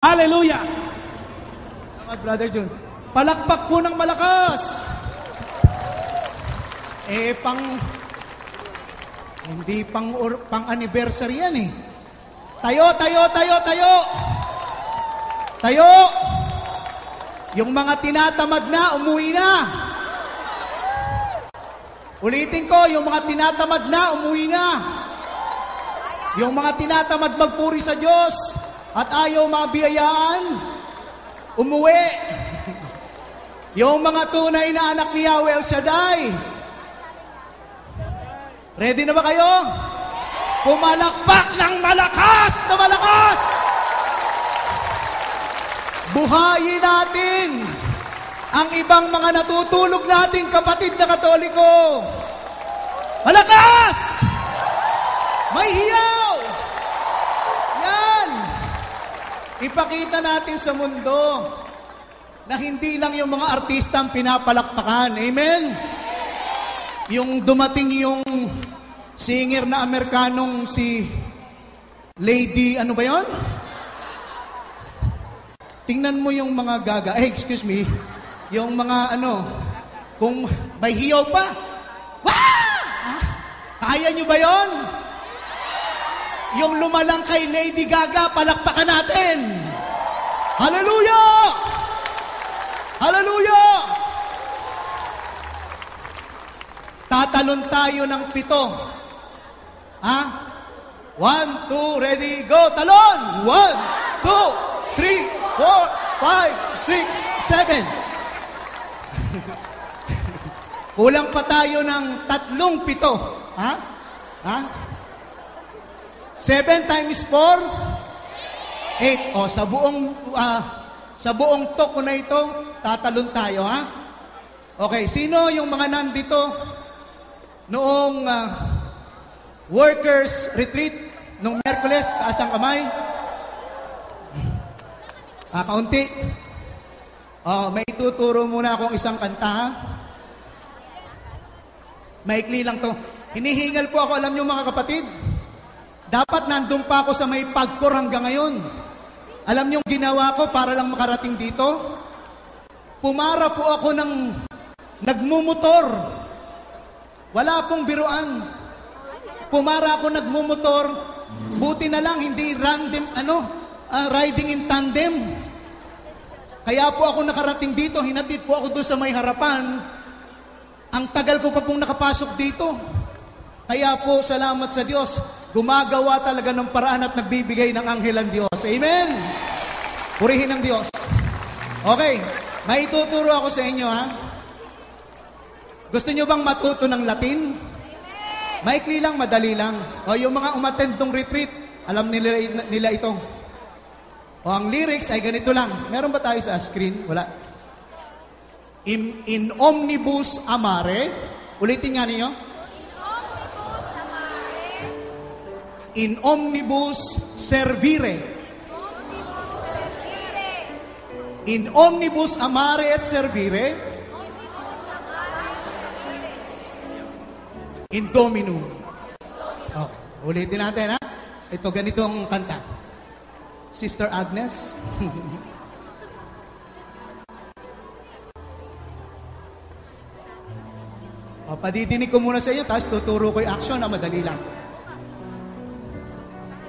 Hallelujah! Salamat, Brother Jun. Palakpak po ng malakas. Hindi pang anniversary yan eh. Tayo, tayo, tayo, tayo. Tayo. Yung mga tinatamad na, umuwi na. Ulitin ko, yung mga tinatamad na, umuwi na. Yung mga tinatamad magpuri sa Diyos at ayaw mabiyayaan, umuwi. Yung mga tunay na anak ni Yahweh El Shaddai, ready na ba kayo? Pumalakpak ng malakas na malakas! Buhayin natin ang ibang mga natutulog nating kapatid na Katoliko. Malakas! May hiyaw! Yan! Ipakita natin sa mundo na hindi lang yung mga artista ang pinapalakpakan. Amen? Yung dumating yung singer na Amerikanong si Lady, ano ba yon? Tingnan mo yung mga gaga. Excuse me. Yung mga kung may hiyaw pa. Wah! Kaya nyo ba yon? Yung lumalang kay Lady Gaga, palakpakan natin. Hallelujah! Hallelujah! Tatalon tayo ng 7. Ha? 1, 2, ready, go! Talon! 1, 2, 3, 4, 5, 6, 7. Kulang pa tayo ng 3 7. Ha? Ha? 7 times 4? 8. O, sa buong toko na ito, tatalon tayo, ha? Okay, sino yung mga nandito noong workers retreat nung Miyerkules? Taas ang kamay. Kaunti. May tuturo muna akong isang kanta, ha? Maikli lang to. Hinihingal po ako, alam niyo mga kapatid, dapat nandun pa ako sa may pagkor hanggang ngayon. Alam niyo ginawa ko para lang makarating dito? Pumara po ako ng nagmumotor. Wala pong biruan. Pumara ako nagmumotor. Buti na lang hindi random riding in tandem. Kaya po ako nakarating dito, hinatid po ako doon sa may harapan. Ang tagal ko pa pong nakapasok dito. Kaya po salamat sa Diyos, gumagawa talaga ng paraan at nagbibigay ng anghel ang Diyos. Amen? Purihin ang Diyos. Okay, may ituturo ako sa inyo, ha? Gusto nyo bang matuto ng Latin? Maikli lang, madali lang. O yung mga umattend ng retreat, alam nila ito. O ang lyrics ay ganito lang. Meron ba tayo sa screen? Wala. In omnibus amare. Ulitin nga ninyo. In omnibus servire. In omnibus amare et servire. In Dominum. Okay. Ulitin natin, ha? Ito, ganitong kanta. Sister Agnes. Padidinig ko muna sa inyo, tapos tuturo ko yung action na madali lang.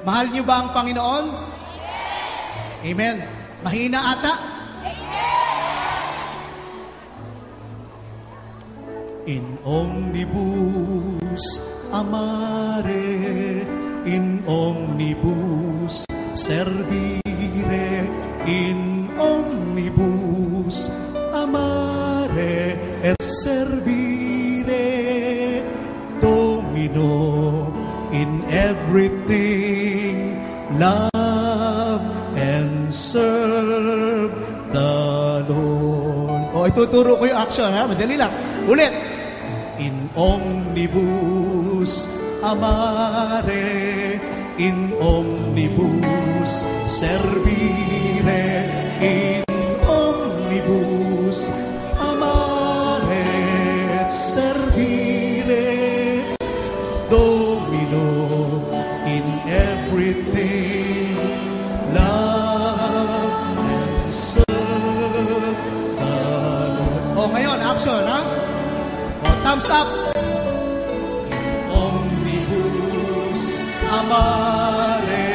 Mahal niyo ba ang Panginoon? Amen. Mahina ata? In omnibus amare, in omnibus servire, in omnibus amare et servire, Domino, in everything love and serve the Lord. O, ituturo ko yung action, ha? Madali lang. Ulit. In omnibus amare, in omnibus servire, in omnibus amare et servire, Domino, in everything love version, ha? O, thumbs up. Omnibus amare,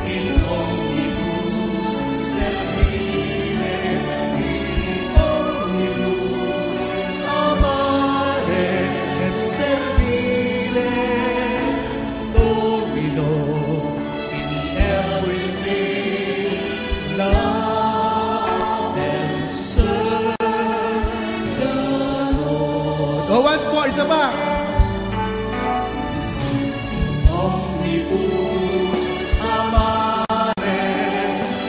in omnibus servire, in omnibus amare et servire, Domino in everything, love and serve the Lord. O, once more, isa pa. Omnibus amare,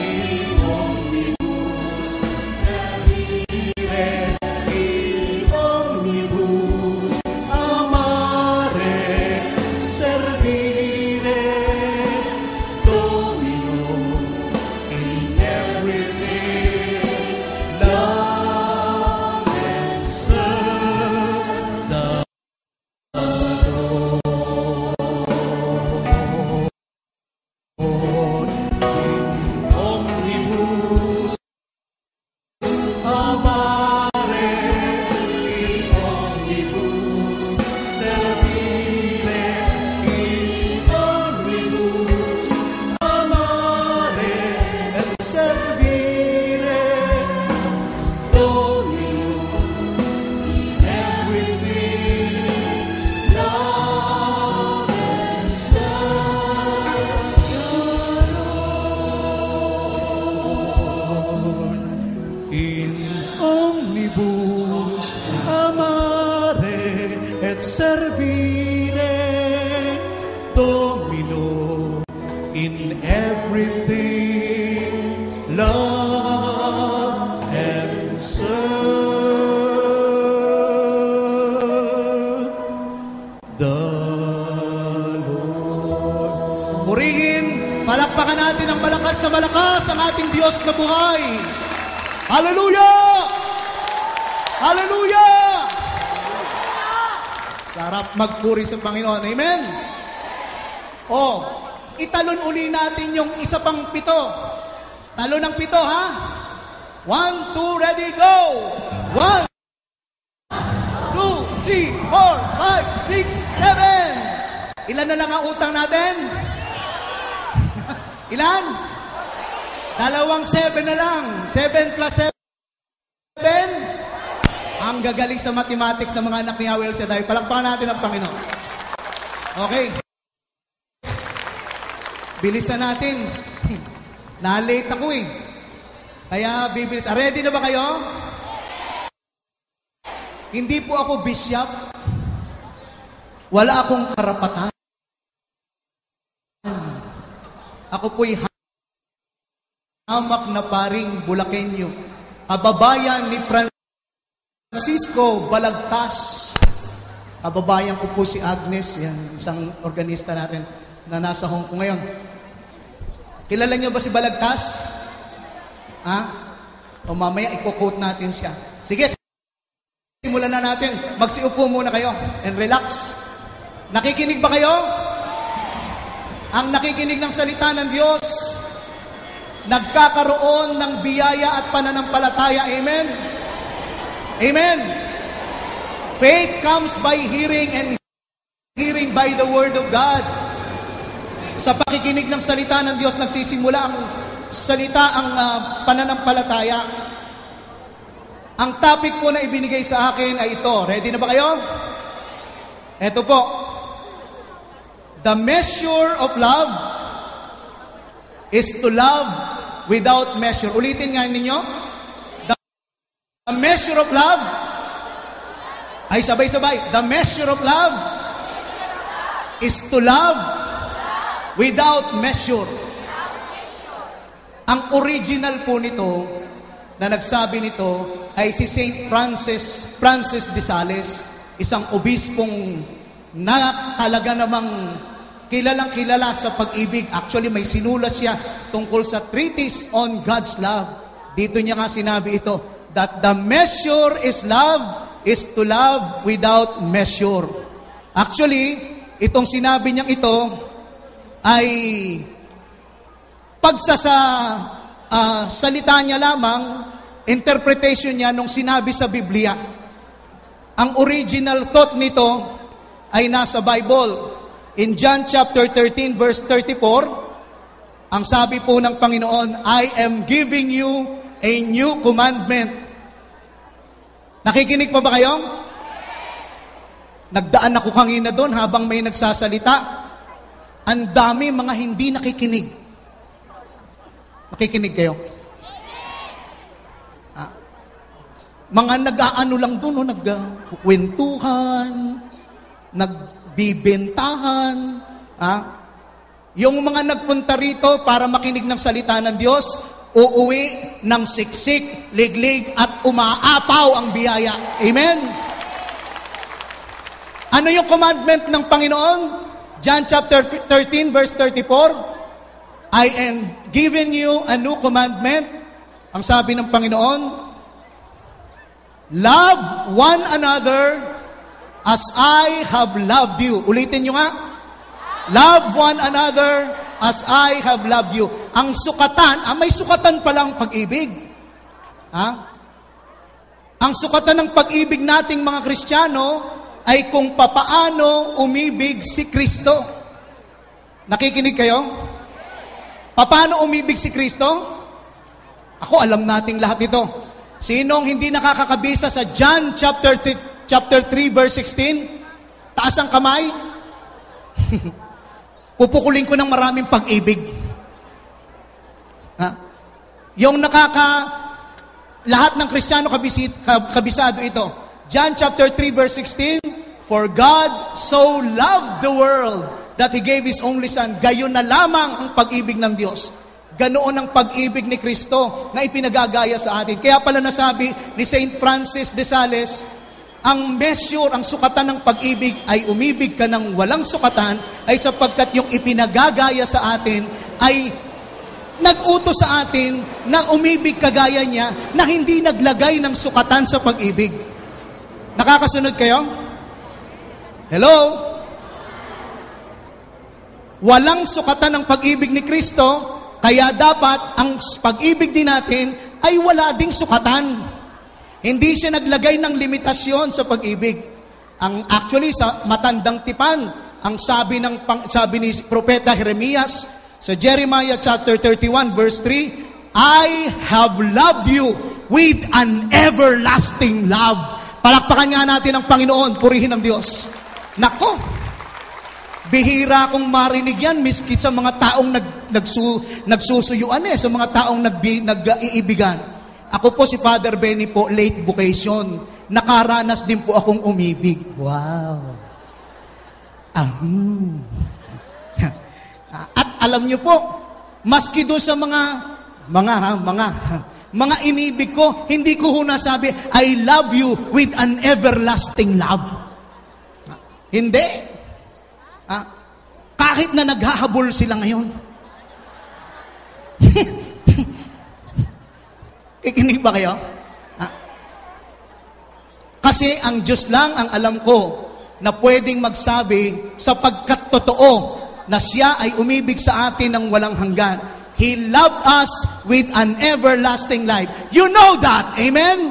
in omnibus servire, in omnibus amare, servire, Domino in everything, love and serve the omnibus amare, in omnibus servire, in omnibus amare et servire, Domino in everything, love and serve the Lord. In omnibus amare et servire, Domino in everything, love and serve the Lord. Purihin, palakpakan natin ang malakas na malakas ang ating Diyos na buhay. Hallelujah! Hallelujah! Sarap magpuri sa Panginoon. Amen? O, italon uli natin yung isa pang 7. Talo ng 7, ha? 1, 2, ready, go! 1, 2, 3, 4, 5, 6, 7. Ilan na lang ang utang natin? Ilan? 7 na lang. 7 plus 7. Ang gagaling sa mathematics ng mga anak ni Yahweh El Shaddai. Palakpakan natin ang Panginoon. Okay. Bilisan natin. Na-late ako eh. Kaya bibilis. Ready na ba kayo? Hindi po ako bishop. Wala akong karapatan. Ako po'y hamak na paring Bulakenyo. Kababayan ni Francisco Balagtas. Kababayan ko po si Agnes, yan, isang organista natin na nasa Hong Kong ngayon. Kilala niyo ba si Balagtas? Ha? O mamaya i-quote natin siya. Sige, simulan na natin. Magsiupo muna kayo and relax. Nakikinig ba kayo? Ang nakikinig ng salita ng Diyos, nagkakaroon ng biyaya at pananampalataya. Amen? Amen? Faith comes by hearing and hearing by the Word of God. Sa pakikinig ng salita ng Diyos, nagsisimula ang salita, ang pananampalataya. Ang topic po na ibinigay sa akin ay ito. Ready na ba kayo? Ito po. The measure of love is to love without measure. Ulitin nga ninyo. The measure of love. Ay, sabay-sabay. The measure of love is to love without measure. Ang original po nito, na nagsabi nito, ay si Saint Francis de Sales, isang obispong na talaga namang kilalang-kilala sa pag-ibig. Actually, may sinulat siya tungkol sa Treatise on God's Love. Dito niya nga sinabi ito, that the measure is love is to love without measure. Actually, itong sinabi niyang ito ay salita niya lamang, interpretation niya nung sinabi sa Biblia. Ang original thought nito ay nasa Bible. In John chapter 13 verse 34, ang sabi po ng Panginoon, I am giving you a new commandment. Nakikinig pa ba kayo? Nagdaan ako kanina doon habang may nagsasalita. Ang dami mga hindi nakikinig. Nakikinig kayo? Mga nag-aano lang doon, nagkukwentuhan, nagbibentahan. Yung mga nagpunta rito para makinig ng salita ng Diyos, uuwi ng siksik, liglig, at umaapaw ang biyaya. Amen? Ano yung commandment ng Panginoon? John chapter 13 verse 34, I am giving you a new commandment. Ang sabi ng Panginoon, love one another as I have loved you. Ulitin nyo nga. Love one another as I have loved you. Ang sukatan, may sukatan palang pag-ibig. Ang sukatan ng pag-ibig nating mga Kristiyano ay kung papaano umibig si Kristo. Nakikinig kayo? Papaano umibig si Kristo? Ako, alam nating lahat ito. Sinong hindi nakakakabisa sa John chapter 3 verse 16? Taas ang kamay. Pupukulin ko ng maraming pag-ibig. Yung lahat ng Kristiyano kabisado ito. John chapter 3 verse 16, for God so loved the world that He gave His only Son. Gayon na lamang ang pag-ibig ng Diyos. Ganoon ang pag-ibig ni Kristo na ipinagagaya sa atin. Kaya pala nasabi ni Saint Francis de Sales, ang measure, ang sukatan ng pag-ibig ay umibig ka ng walang sukatan, ay sapagkat yung ipinagagaya sa atin ay nag-utos sa atin na umibig kagaya niya na hindi naglagay ng sukatan sa pag-ibig. Nakakasunod kayo? Hello? Walang sukatan ng pag-ibig ni Kristo, kaya dapat ang pag-ibig din natin ay wala ding sukatan. Hindi siya naglagay ng limitasyon sa pag-ibig. Actually, sa matandang tipan, ang sabi ni Propeta Jeremias, sa Jeremiah chapter 31 verse 3, I have loved you with an everlasting love. Palakpakan nga natin ang Panginoon, purihin ang Diyos. Nako, bihira kong marinig yan, miski sa mga taong nagsusuyuan sa mga taong nag-iibigan. Ako po si Father Benny po, late vocation. Nakaranas din po akong umibig. Wow. At alam nyo po, maski doon sa mga inibig ko, hindi ko nasabi, I love you with an everlasting love. Hindi. Kahit na naghahabol sila ngayon. Ikinig ba kayo? Kasi ang Diyos lang ang alam ko na pwedeng magsabi sapagkat totoo na siya ay umibig sa atin ng walang hanggan. He loved us with an everlasting life. You know that. Amen?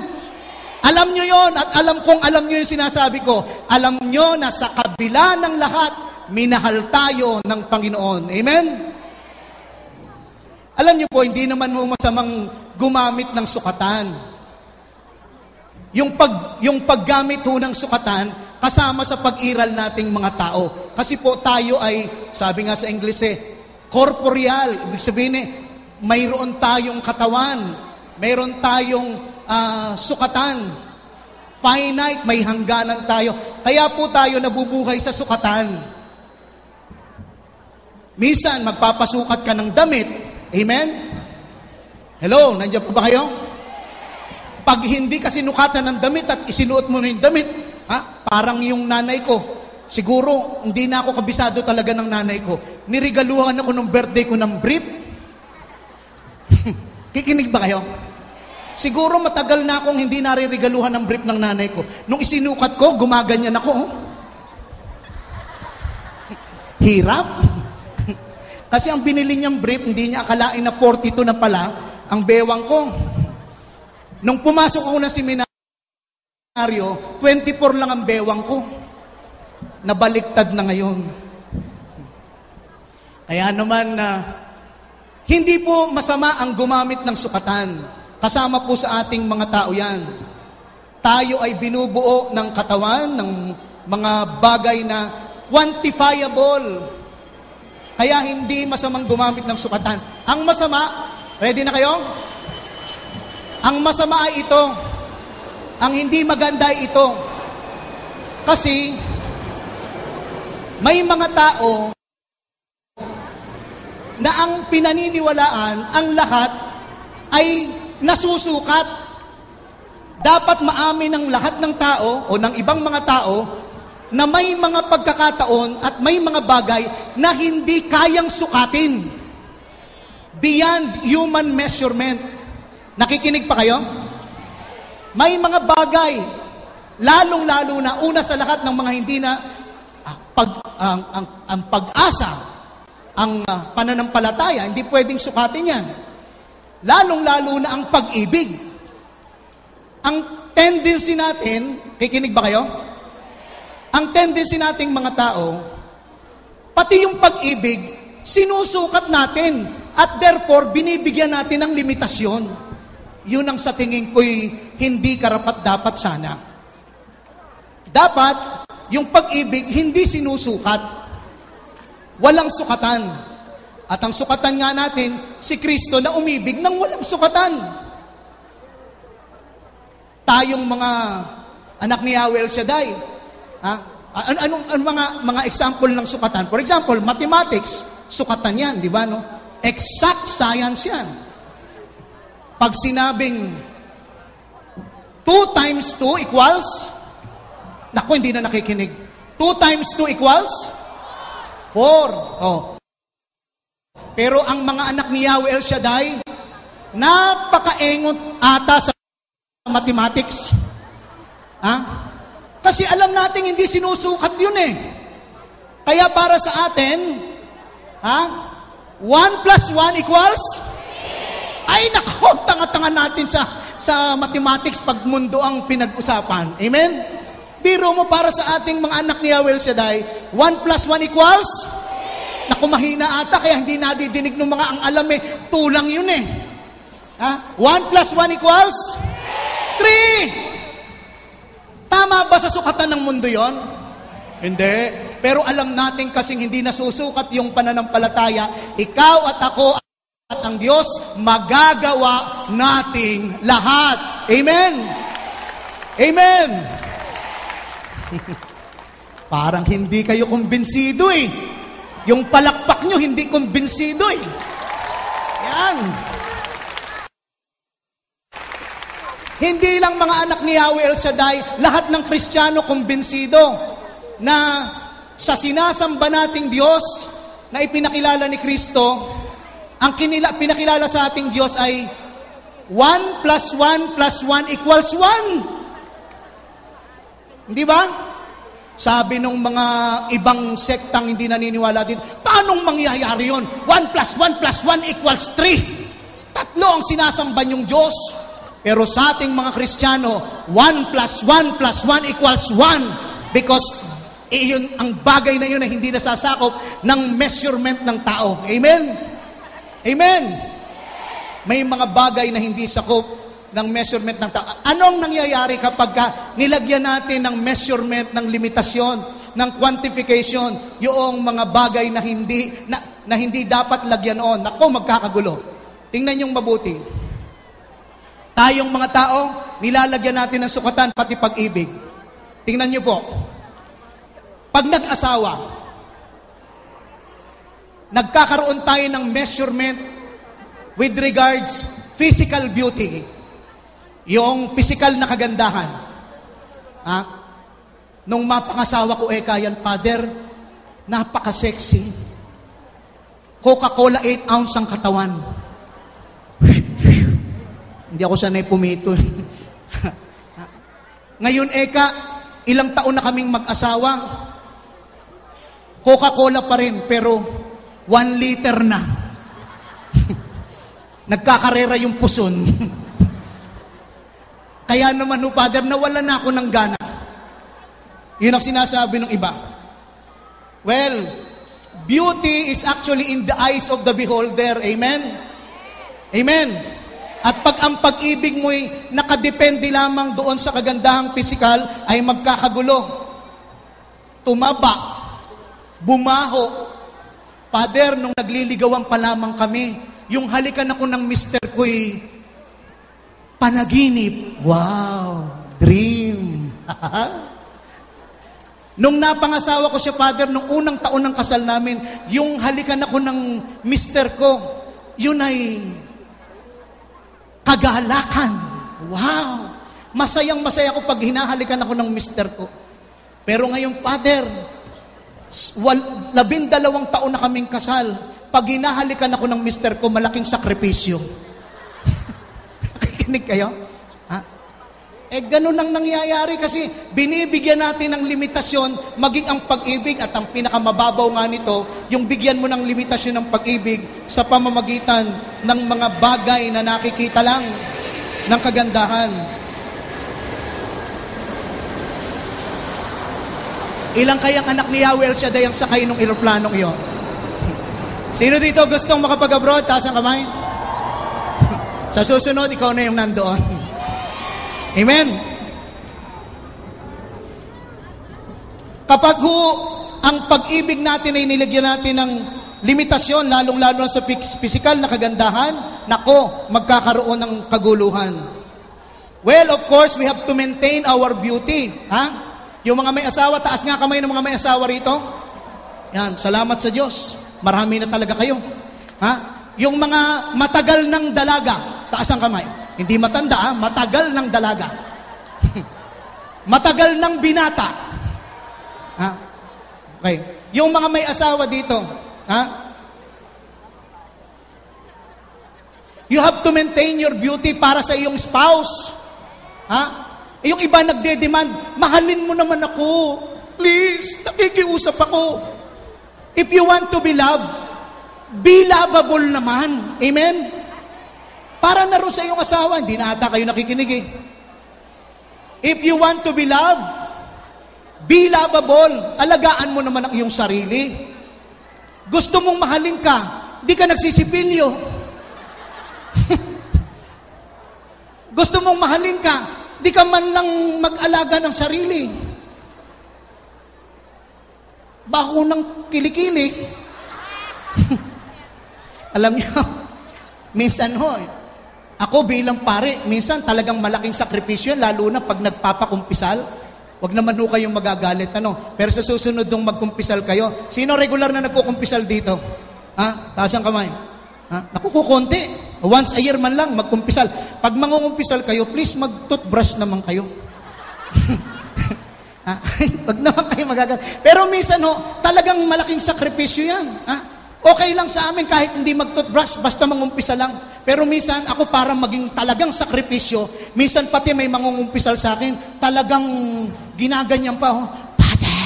Alam nyo yon at alam nyo yung sinasabi ko. Alam nyo na sa kabila ng lahat, minahal tayo ng Panginoon. Amen? Alam nyo po, hindi naman mo masamang gumamit ng sukatan. Yung paggamit ho ng sukatan, kasama sa pag-iral nating mga tao. Kasi po tayo ay, sabi nga sa English corporeal. Ibig sabihin mayroon tayong katawan, mayroon tayong sukatan. Finite, may hangganan tayo. Kaya po tayo nabubuhay sa sukatan. Minsan, magpapasukat ka ng damit. Amen? Hello, nandiyan po ba kayo? Pag hindi ka sinukatan ng damit at isinuot mo na yung damit, parang yung nanay ko, siguro, hindi na ako kabisado talaga ng nanay ko. Nirigaluhan ako ng birthday ko ng brief. Kikinig ba kayo? Siguro matagal na akong hindi naririgaluhan ng brief ng nanay ko. Nung isinukat ko, gumaganyan ako. Hirap. Kasi ang binili niyang brief, hindi niya akalain na 42 na pala ang bewang ko. Nung pumasok ako na seminar, 24 lang ang bewang ko. Nabaliktad na ngayon. Kaya naman hindi po masama ang gumamit ng sukatan. Kasama po sa ating mga tao yan. Tayo ay binubuo ng katawan, ng mga bagay na quantifiable. Kaya hindi masamang gumamit ng sukatan. Ang masama, ready na kayo? Ang masama ay ito. Ang hindi maganda ay ito. Kasi, may mga tao na ang pinaniniwalaan, ang lahat ay nasusukat. Dapat maamin ng lahat ng tao o ng ibang mga tao na may mga pagkakataon at may mga bagay na hindi kayang sukatin. Beyond human measurement. Nakikinig pa kayo? May mga bagay, lalong-lalo na una sa lahat ng mga hindi na ang pag-asa, ang pananampalataya, hindi pwedeng sukatin yan. Lalong-lalo na ang pag-ibig. Ang tendency natin, kikinig ba kayo? Ang tendency nating mga tao, pati yung pag-ibig, sinusukat natin at therefore binibigyan natin ng limitasyon. Yun ang sa tingin ko'y hindi karapat-dapat sana. Dapat, yung pag-ibig hindi sinusukat. Walang sukatan. At ang sukatan nga natin, si Kristo na umibig ng walang sukatan. Tayong mga anak ni Yahweh El Shaddai, anong mga example ng sukatan? For example, mathematics, sukatan yan, di ba? No? Exact science yan. Pag sinabing 2 times 2 equals, naku, hindi na nakikinig. 2 times 2 equals 4. Oh. Pero ang mga anak ni Yahweh El Shaddai, napakaengot ata sa mathematics. Kasi alam natin hindi sinusukat yun eh. Kaya para sa atin, 1 plus 1 equals? Ay nako, tanga-tanga natin sa mathematics pag mundo ang pinag-usapan. Amen? Biro mo para sa ating mga anak ni Yahweh El Shaddai, 1 plus 1 equals? Naku, mahina ata, kaya hindi nadidinig ng mga ang alam eh. Tulang yun eh. 1 plus 1 equals? 3! Tama ba sa sukatan ng mundo yon? Hindi. Pero alam natin kasing hindi nasusukat yung pananampalataya. Ikaw at ako at ang Diyos, magagawa nating lahat. Amen? Amen! Parang hindi kayo kumbinsido eh. Yung palakpak nyo, hindi kumbinsido eh. Yan. Hindi lang mga anak ni Yahweh El Shaddai, lahat ng Kristiyano kumbinsido na sa sinasamba nating Diyos na ipinakilala ni Kristo, ang pinakilala sa ating Diyos ay 1 plus 1 plus 1 equals 1. Hindi ba? Sabi nung mga ibang sektang hindi naniniwala din, paanong mangyayari yun? 1 plus 1 plus 1 equals 3. Tatlo ang sinasamba niyong Diyos. Pero sa ating mga Kristiyano, 1 plus 1 plus 1 equals 1. Because yun, ang bagay na yun ay hindi nasasakop ng measurement ng tao. Amen? Amen? May mga bagay na hindi sakop ng measurement ng tao. Anong nangyayari kapag nilagyan natin ng measurement, ng limitasyon, ng quantification, yung mga bagay na hindi dapat lagyan noon? Nako, magkakagulo. Tingnan yung mabuti. Tayong mga tao, nilalagyan natin ng sukatan, pati pag-ibig. Tingnan nyo po. Pag nag-asawa, nagkakaroon tayo ng measurement with regards physical beauty. Yung physical na kagandahan. Nung mapangasawa ko, kayan, Father, napaka-sexy. Coca-Cola 8 ounce ang katawan. Hindi ako sanay pumito. Ngayon, ilang taon na kaming mag-asawa. Coca-Cola pa rin, pero 1 liter na. Nagkakarera yung puson. Kaya naman ho, Father, nawala na ako ng gana. Yun ang sinasabi ng iba. Well, beauty is actually in the eyes of the beholder. Amen? Amen? At pag ang pag-ibig mo'y nakadepende lamang doon sa kagandahang pisikal, ay magkakagulo. Tumaba. Bumaho. Father, nung nagliligawan pa lamang kami, yung halikan ako ng mister ko'y panaginip. Wow! Dream! Nung napangasawa ko siya, Father, nung unang taon ng kasal namin, yung halikan ako ng mister ko, yun ay kagalakan. Wow! Masayang-masaya ko pag hinahalikan ako ng mister ko. Pero ngayon, Father, 12 taon na kaming kasal. Pag hinahalikan ako ng mister ko, malaking sakripisyo. Nakikinig kayo? Ganun ang nangyayari kasi binibigyan natin ng limitasyon maging ang pag-ibig at ang pinakamababaw nga nito, yung bigyan mo ng limitasyon ng pag-ibig sa pamamagitan ng mga bagay na nakikita lang ng kagandahan. Ilang kayang anak ni Yahweh El Shaddai ang sakay ng eroplanong iyon? Sino dito gustong makapag-abroad? Taas ang kamay. Sa susunod, ikaw na yung nandoon. Amen. Kapag ang pag-ibig natin ay nilagyan natin ng limitasyon, lalong-lalo sa pisikal na kagandahan, nako, magkakaroon ng kaguluhan. Well, of course, we have to maintain our beauty. Yung mga may asawa, taas nga kamay ng mga may asawa rito. Yan, salamat sa Diyos. Marami na talaga kayo. Yung mga matagal ng dalaga, taas ang kamay. Hindi matanda, matagal ng dalaga. Matagal ng binata. Okay. Yung mga may asawa dito, you have to maintain your beauty para sa iyong spouse. Yung iba nagde-demand, mahalin mo naman ako. Please, nakikiusap ako. If you want to be loved, be lovable naman. Amen? Para na rin sa iyong asawa, hindi na ata kayo nakikinig eh. If you want to be loved, be lovable. Alagaan mo naman ang iyong sarili. Gusto mong mahalin ka, di ka nagsisipilyo. Gusto mong mahalin ka, di ka man lang mag-alaga ng sarili. Baho ng kilikili. Alam niyo, minsan ako bilang pare, minsan talagang malaking sakripisyo, lalo na pag nagpapakumpisal. Huwag naman kayong magagalit. Pero sa susunod nung magkumpisal kayo, sino regular na nagkukumpisal dito? Taas ang kamay. Nakukukunti. Once a year man lang magkumpisal. Pag mangungumpisal kayo, please mag-toothbrush naman kayo. Huwag naman kayo magagalit. Pero minsan talagang malaking sakripisyo yan. Okay lang sa amin kahit hindi mag-toothbrush, basta mangumpisa lang. Pero minsan, ako para maging talagang sakripisyo, minsan pati may mangungumpisal sa akin, talagang ginaganyan pa, Pate!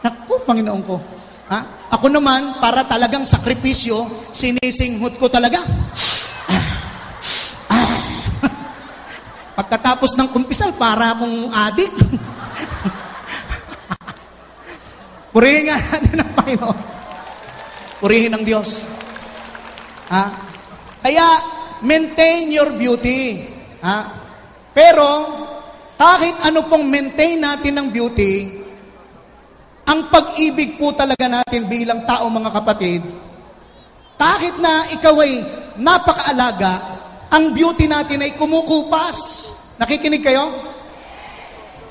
Naku, Panginoon ko. Ako naman, para talagang sakripisyo, sinisinghot ko talaga. Pagkatapos ng kumpisal, para akong adik. Purihin nga natin ang Panginoon. Purihin ang Diyos. Kaya, maintain your beauty. Pero, kahit ano pong maintain natin ng beauty, ang pag-ibig po talaga natin bilang tao, mga kapatid, kahit na ikaw ay napakaalaga, ang beauty natin ay kumukupas. Nakikinig kayo?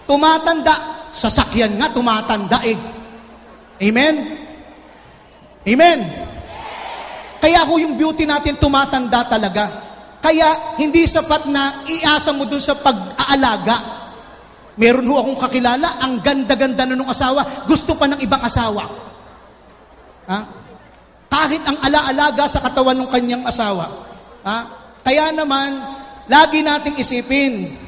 Tumatanda. Sasakyan nga, tumatanda eh. Amen? Amen? Kaya yung beauty natin tumatanda talaga. Kaya hindi sapat na iasa mo dun sa pag-aalaga. Meron akong kakilala, ang ganda-ganda na nung asawa, gusto pa ng ibang asawa. Kahit ang alaalaga sa katawan ng kanyang asawa. Kaya naman, lagi nating isipin,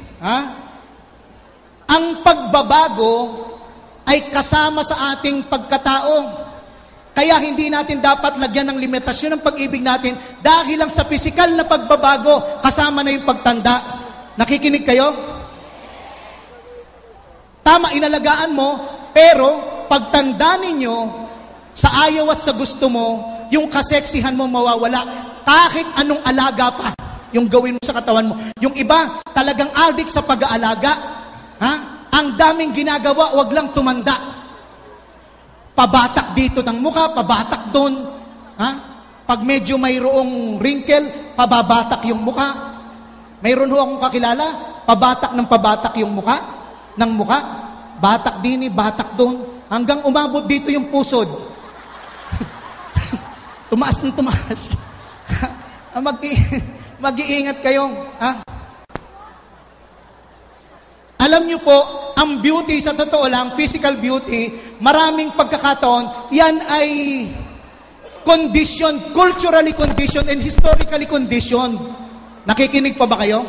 ang pagbabago ay kasama sa ating pagkatao. Kaya hindi natin dapat lagyan ng limitasyon ng pag-ibig natin dahil lang sa pisikal na pagbabago, kasama na yung pagtanda. Nakikinig kayo? Tama, inalagaan mo, pero pagtanda ninyo, sa ayaw at sa gusto mo, yung kaseksihan mo mawawala. Kahit anong alaga pa, yung gawin mo sa katawan mo. Yung iba, talagang addict sa pag-aalaga. Ha? Ang daming ginagawa, wag lang tumanda. Pabatak dito ng mukha, pabatak doon. Ha? Pag medyo mayroong wrinkle, pababatak yung mukha. Mayroon ho akong kakilala, pabatak yung mukha, ng mukha. Batak din, batak doon. Hanggang umabot dito yung pusod. Tumaas ng tumaas. Mag-iingat kayo. Ha? Alam niyo po, ang beauty, sa totoo lang, physical beauty, maraming pagkakataon, yan ay condition, culturally conditioned and historically conditioned. Nakikinig pa ba kayo?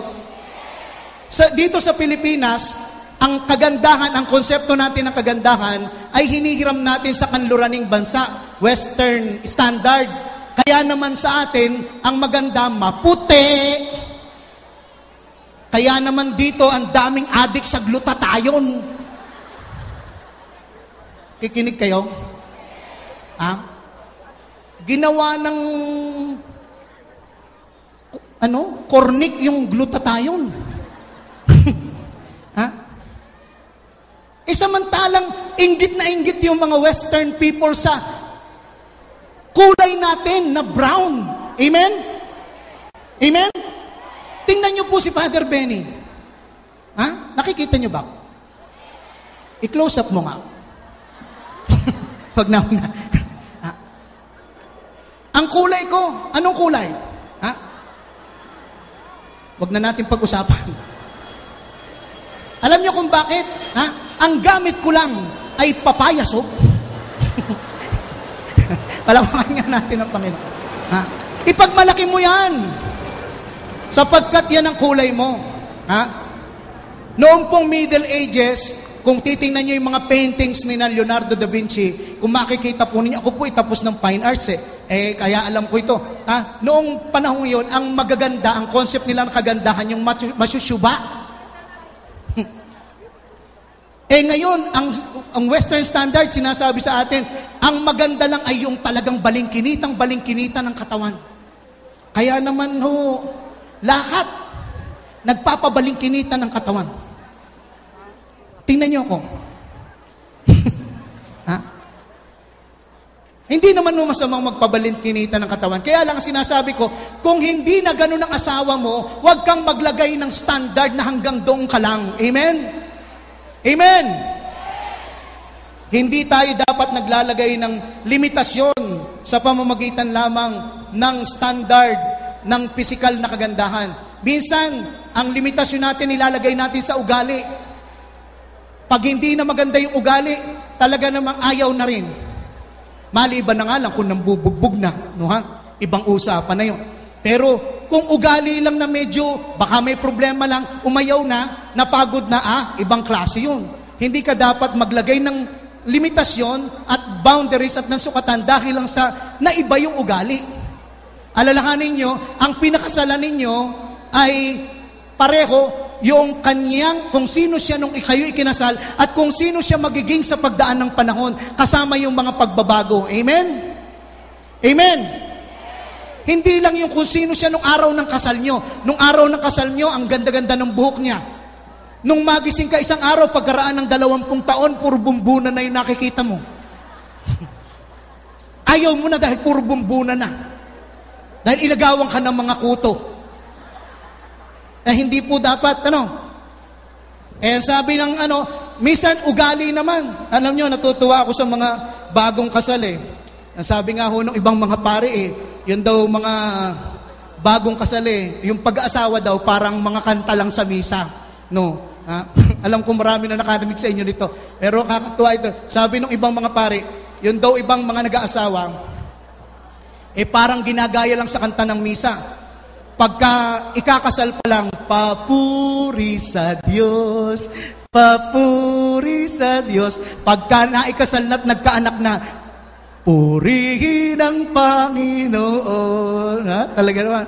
Dito sa Pilipinas, ang kagandahan, ang konsepto natin ng kagandahan, ay hinihiram natin sa kanluraning bansa, Western standard. Kaya naman sa atin, ang maganda, maputi. Kaya naman dito, ang daming addict sa glutathione. Kikinig kayo? Ha? Ginawa ng cornic yung glutathione. Ha? Samantalang inggit na inggit yung mga Western people sa kulay natin na brown. Amen? Amen? Tingnan niyo po si Father Benny. Ha? Nakikita niyo ba? I-close up mo nga. Wag na. Ang kulay ko, anong kulay? Ha? Wag na natin pag-usapan. Alam niyo kung bakit? Ha? Ang gamit ko lang ay papaya soap. Palawakan nga natin ang Panginoon. Ha? Ipagmalaki mo yan. Sapagkat yan ang kulay mo. Ha? Noong pong Middle Ages, kung titingnan nyo yung mga paintings ni Leonardo da Vinci, kung makikita po ninyo, ako po itapos ng fine arts kaya alam ko ito. Ha? Noong panahon yun, ang magaganda, ang concept nila ng kagandahan, yung masyusyuba. Ngayon, ang Western standard, sinasabi sa atin, ang maganda lang ay yung talagang balingkinita ng katawan. Kaya naman ho, lahat nagpapabalingkinita ng katawan. Tingnan niyo ako. Ha? Hindi naman no masamang magpabalingkinita ng katawan. Kaya lang sinasabi ko, kung hindi na ganun ang asawa mo, huwag kang maglagay ng standard na hanggang doon ka lang. Amen? Amen? Hindi tayo dapat naglalagay ng limitasyon sa pamamagitan lamang ng standard ng pisikal na kagandahan. Minsan, ang limitasyon natin nilalagay natin sa ugali. Pag hindi na maganda yung ugali, talaga namang ayaw na rin. Maliban na nga lang kung nambubugbog na. No, ha? Ibang usapan na yun. Pero kung ugali lang na medyo, baka may problema lang, umayaw na, napagod na, ibang klase yun. Hindi ka dapat maglagay ng limitasyon at boundaries at ng sukatan dahil lang sa naiba yung ugali. Alalahanin nyo, ang pinakasalan ninyo ay pareho yung kanyang, kung sino siya nung kayo ikinasal at kung sino siya magiging sa pagdaan ng panahon, kasama yung mga pagbabago. Amen? Amen? Hindi lang yung kung sino siya nung araw ng kasal nyo. Nung araw ng kasal nyo, ang ganda-ganda ng buhok niya. Nung magising ka isang araw, pagkaraan ng 20 taon, puro bumbunan na yung nakikita mo. Ayaw mo na dahil puro bumbunan na. Dahil ilagawan ka ng mga kuto. Hindi po dapat, sabi ng minsan ugali naman. Alam nyo, natutuwa ako sa mga bagong kasal Sabi nga ho ng ibang mga pare yun daw mga bagong kasal yung pag-aasawa daw parang mga kanta lang sa misa. No. Alam ko marami na nakarinig sa inyo nito. Pero kakatuwa ito. Sabi ng ibang mga pare, yun daw ibang mga nag-aasawa, parang ginagaya lang sa kanta ng misa. Pagka ikakasal pa lang, papuri sa Diyos, papuri sa Diyos. Pagka naikasal na't nagkaanak na, Purihin ang Panginoon. Talaga naman.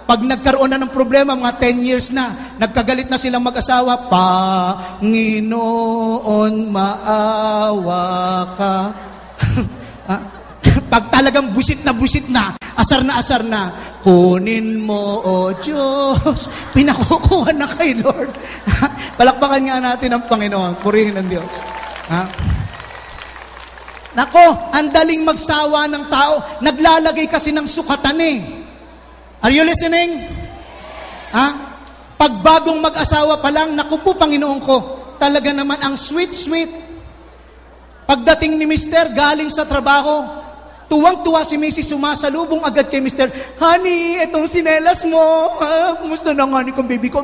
Pag nagkaroon na ng problema, mga 10 years na, nagkagalit na silang mag-asawa, Panginoon, maawa ka. Pag talagang busit na, asar na, kunin mo, O Diyos. Pinakukuha na kay Lord. Palakpakan nga natin ang Panginoon. Purihin ang Diyos. Nako, ang daling magsawa ng tao. Naglalagay kasi ng sukatan eh. Are you listening? Pag bagong mag-asawa pa lang, naku po, Panginoon ko, talaga naman ang sweet. Pagdating ni Mister, galing sa trabaho, tuwang-tuwa si Mrs. sumasalubong agad kay Mister, Honey, itong sinelas mo. Kumusta na nga ni kong baby ko?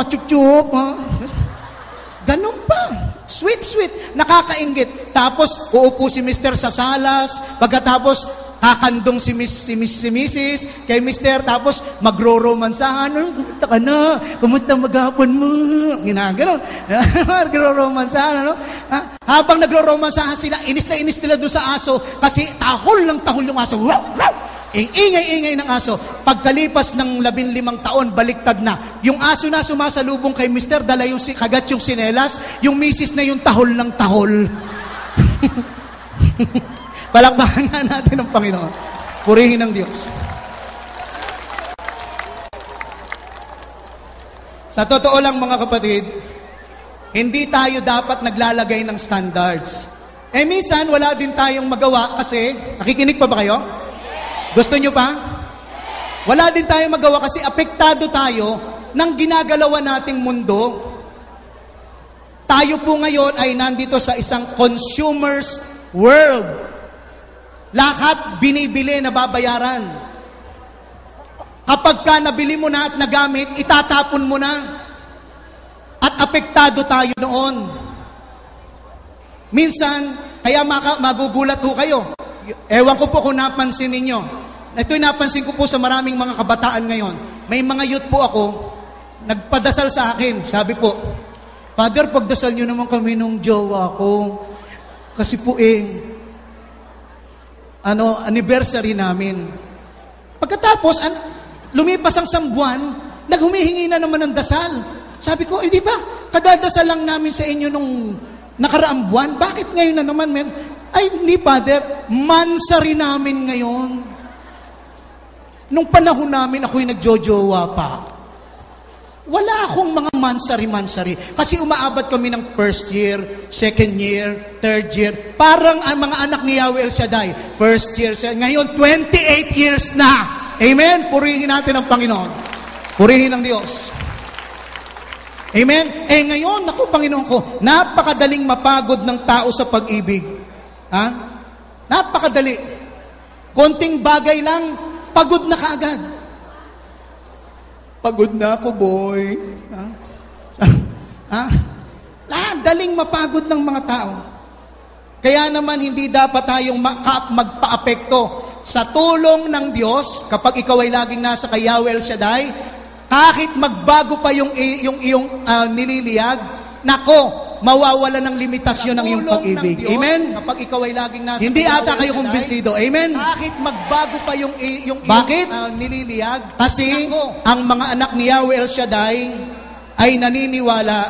Chup-chup. Ganun pa. Sweet. Nakakainggit. Tapos, uupo si Mister sa salas. Pagkatapos, kakandong si Mrs. kay Mister. Tapos, magro-romansahan. Kumusta ka na? Kumusta maghapon mo? Ginaganon. Magro-romansahan. Habang nagro-romansahan sila, inis na inis sila doon sa aso. Kasi tahol yung aso. Ingay-ingay ng aso. Pagkalipas ng 15 taon, baliktad na. Yung aso na sumasalubong kay Mister, dala yung kagat yung sinelas, yung misis na yung tahol ng tahol. Palakpakan nga natin ang Panginoon. Purihin ang Diyos. Sa totoo lang mga kapatid, hindi tayo dapat naglalagay ng standards. Minsan, wala din tayong magawa kasi, nakikinig pa ba kayo? Gusto nyo pa? Wala din tayong magawa kasi apektado tayo ng ginagalawan nating mundo. Tayo po ngayon ay nandito sa isang consumer's world. Lahat binibili na babayaran. Kapag ka nabili mo na at nagamit, itatapon mo na. At apektado tayo noon. Minsan, kaya magugulat ho kayo. Ewan ko po kung napansin ninyo. Ito'y napansin ko po sa maraming mga kabataan ngayon. May mga youth po ako, nagpadasal sa akin. Sabi po, Father, pagdasal nyo naman kami nung jowa ko. Kasi po anniversary namin. Pagkatapos, lumipas ang 1 buwan, naghumihingi na naman ng dasal. Sabi ko, di ba, kadadasal lang namin sa inyo nung nakaraang buwan. Bakit ngayon na naman, men? Ay, hindi, Father. Mansari namin ngayon. Nung panahon namin, ako'y nagjojowa pa. Wala akong mga mansari-mansari. Kasi umaabot kami ng 1st year, 2nd year, 3rd year. Parang ang mga anak ni Yahweh El Shaddai. 1st year, ngayon 28 years na. Amen? Purihin natin ang Panginoon. Purihin ang Diyos. Amen? Ngayon, naku, Panginoon ko, napakadaling mapagod ng tao sa pag-ibig. Napakadali. Konting bagay lang, pagod na kaagad. Pagod na ako, boy. Daling mapagod ng mga tao. Kaya naman hindi dapat tayong magpa-apekto sa tulong ng Diyos kapag ikaw ay laging nasa kay Yahweh El Shaddai. Kahit magbago pa yung iyong nililiyag, nako, mawawala ng limitasyon ng iyong pag-ibig. Amen? Kapag ikaw ay laging nasa hindi ata kayo kumbinsido. Amen? Kahit magbago pa yung bakit? Nililiyag. Kasi ang mga anak ni Yahweh El Shaddai ay naniniwala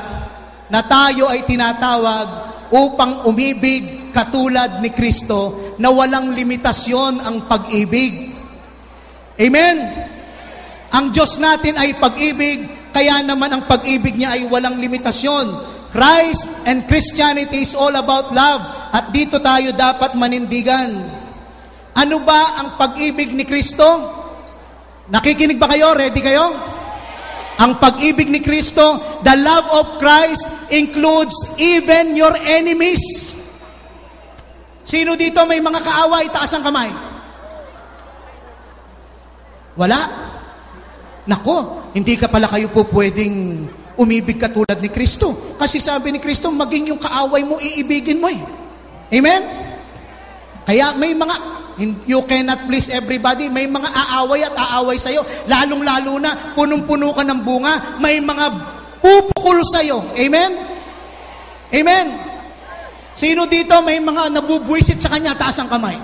na tayo ay tinatawag upang umibig katulad ni Kristo na walang limitasyon ang pag-ibig. Amen? Ang Diyos natin ay pag-ibig, kaya naman ang pag-ibig niya ay walang limitasyon. Christ and Christianity is all about love. At dito tayo dapat manindigan. Ano ba ang pag-ibig ni Kristo? Nakikinig ba kayo? Ready kayo? Ang pag-ibig ni Kristo, the love of Christ includes even your enemies. Sino dito may mga kaaway? Taas ang kamay. Wala? Nako, hindi ka pala kayo po pwedeng umibig katulad ni Kristo. Kasi sabi ni Kristo, maging yung kaaway mo, iibigin mo eh. Amen? Kaya may mga, you cannot please everybody, may mga aaway at aaway sa'yo. Lalong-lalo na, punong-puno ka ng bunga, may mga pupukol sa'yo. Amen? Amen? Sino dito may mga nabubwisit sa kanya? Taas ang kamay.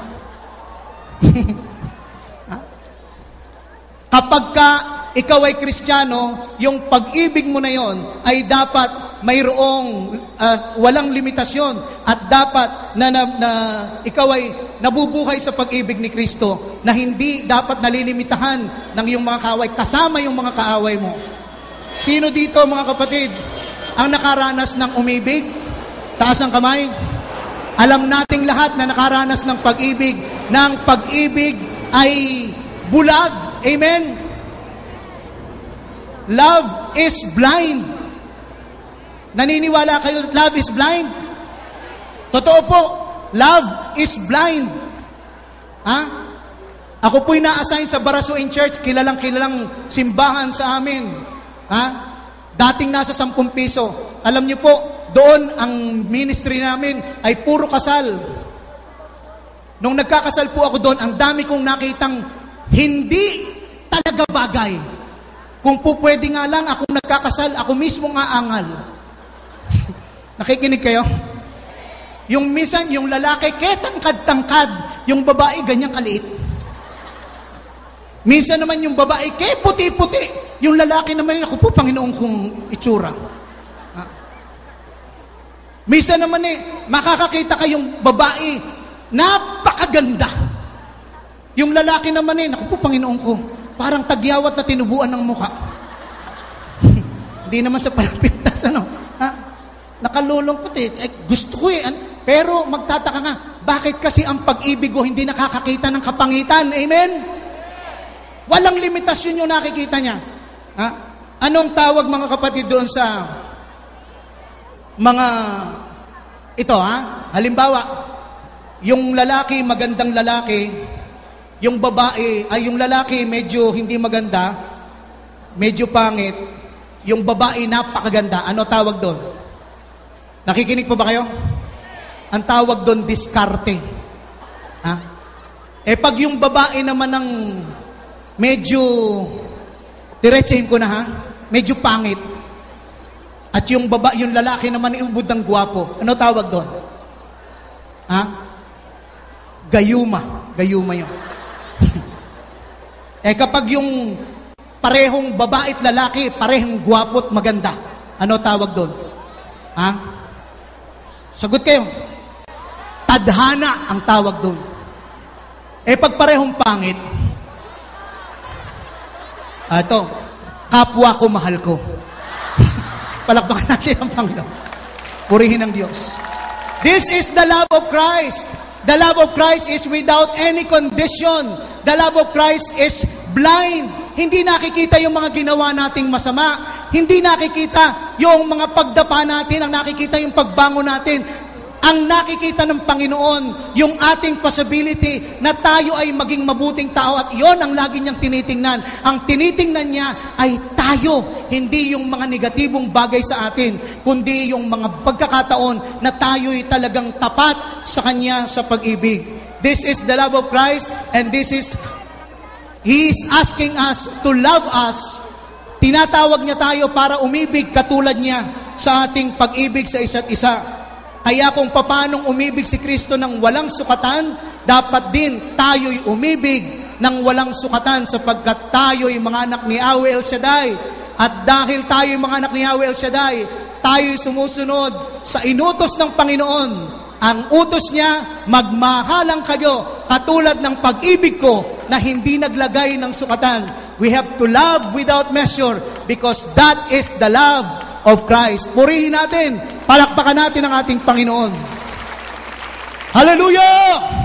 Kapag ka ikaw ay Kristiyano, yung pag-ibig mo na yon ay dapat mayroong walang limitasyon at dapat na ikaw ay nabubuhay sa pag-ibig ni Kristo na hindi dapat nalilimitahan ng iyong mga kaaway, kasama yung mga kaaway mo. Sino dito mga kapatid ang nakaranas ng umibig? Taas ang kamay. Alam nating lahat na nakaranas ng pag-ibig ay bulag. Amen? Love is blind. Naniniwala kayo that love is blind? Totoo po, love is blind. Ako po'y na-assign sa Barasuin Church, kilalang simbahan sa amin. Dating nasa 10 piso. Alam niyo po, doon ang ministry namin ay puro kasal. Nung nagkakasal po ako doon, ang dami kong nakitang hindi talaga bagay. Kung po pwede nga lang, ako nagkakasal, ako mismo nga angal. Nakikinig kayo? Yung minsan, yung lalaki, ketangkad-tangkad, yung babae, ganyang kaliit. Minsan naman yung babae, puti-puti. Yung lalaki naman, ako po, Panginoon kong itsura. Minsan naman makakakita kayong babae, napakaganda. Yung lalaki naman naku po, Panginoon ko, parang tagyawat na tinubuan ng mukha. Hindi naman sa palapintas, nakalulungkot gusto ko pero magtataka nga, bakit kasi ang pag-ibig ko hindi nakakakita ng kapangitan? Amen? Walang limitasyon yung nakikita niya. Anong tawag mga kapatid doon sa mga ito halimbawa, yung lalaki, magandang lalaki, yung babae, yung lalaki medyo hindi maganda, medyo pangit, yung babae napakaganda. Ano tawag doon? Nakikinig pa ba kayo? Ang tawag doon, diskarte. Pag yung babae naman ng medyo, diretsahin ko na medyo pangit, at yung lalaki naman iubod ng gwapo, ano tawag doon? Gayuma. Gayuma yun. Kapag yung parehong babae at lalaki, parehong gwapo at maganda, ano tawag doon? Sagot kayo. Tadhana ang tawag doon. Pag parehong pangit, ito, kapwa ko, mahal ko. Palakpakan natin ang Panginoon. Purihin ang Diyos. This is the love of Christ. The love of Christ is without any condition. The love of Christ is blind. Hindi nakikita yung mga ginawa nating masama. Hindi nakikita yung mga pagdapa natin. Ang nakikita yung pagbango natin. Ang nakikita ng Panginoon, yung ating possibility na tayo ay maging mabuting tao, at iyon ang lagi niyang tinitingnan. Ang tinitingnan niya ay tayo, hindi yung mga negatibong bagay sa atin, kundi yung mga pagkakataon na tayo ay talagang tapat sa Kanya sa pag-ibig. This is the love of Christ, and He is asking us to love us. Tinatawag niya tayo para umibig katulad niya sa ating pag-ibig sa isa't isa. Kaya kung papanong umibig si Kristo ng walang sukatan, dapat din tayo'y umibig ng walang sukatan, sapagkat tayo'y mga anak ni Yahweh El Shaddai. At dahil tayo'y mga anak ni Yahweh El Shaddai, tayo'y sumusunod sa inutos ng Panginoon. Ang utos niya, magmahalang kayo katulad ng pag-ibig ko na hindi naglagay ng sukatan. We have to love without measure because that is the love of Christ. Purihin natin, palakpakan natin ang ating Panginoon. Hallelujah!